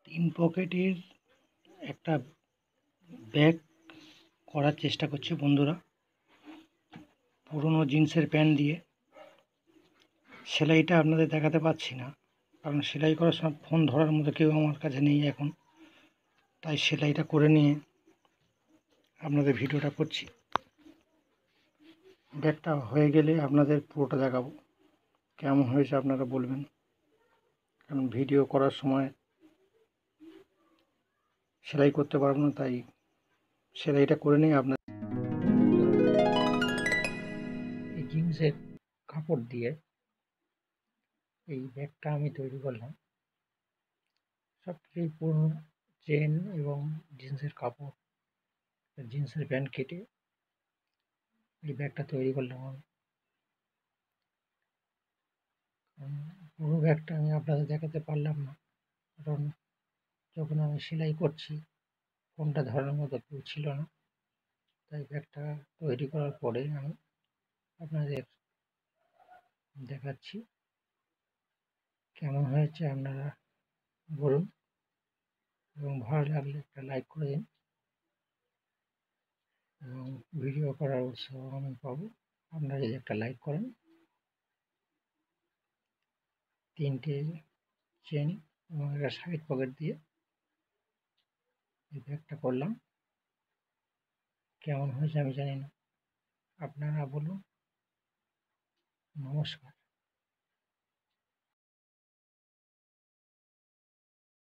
তিন পকেটের একটা ব্যাগ করার চেষ্টা করছি বন্ধুরা। পুরনো জিন্সের প্যান্ট দিয়ে। সেলাইটা আপনাদের দেখাতে পারছি না, কারণ সেলাই করার সময় ফোন ধরার মতো কেউ আমার কাছে নেই এখন, তাই সেলাইটা করে নিয়ে আপনাদের ভিডিওটা করছি। ব্যাগটা হয়ে গেলে আপনাদের পুরোটা দেখাবো, কেমন হয়েছে আপনারা বলবেন, কারণ ভিডিও করার সময় সেলাই করতে পারবো না, তাই সেলাইটা করে নিয়ে আপনার এই জিন্সের কাপড় দিয়ে এই ব্যাগটা আমি তৈরি করলাম। সব কিছুই পুরনো চেন এবং জিন্সের কাপড়, জিন্সের প্যান্ট কেটে এই ব্যাগটা তৈরি করলাম আমি। পুরো ব্যাগটা আমি আপনাদের দেখাতে পারলাম না, কারণ যখন আমি সেলাই করছি ফোনটা ধরার মতো কেউ ছিল না, তাই ব্যাগটা তৈরি করার পরে আমি আপনাদের দেখাচ্ছি। কেমন হয়েছে আপনারা বলুন, এবং ভালো লাগলে একটা লাইক করে দিন, এবং ভিডিও করার উৎসাহ আমি পাবো আপনারা যদি একটা লাইক করেন। তিনটে চেন এবং একটা সাইড পকেট দিয়ে এই ব্যাগটা করলাম। কেমন হয়েছে আমি জানি না, আপনারা বলুন। নমস্কার।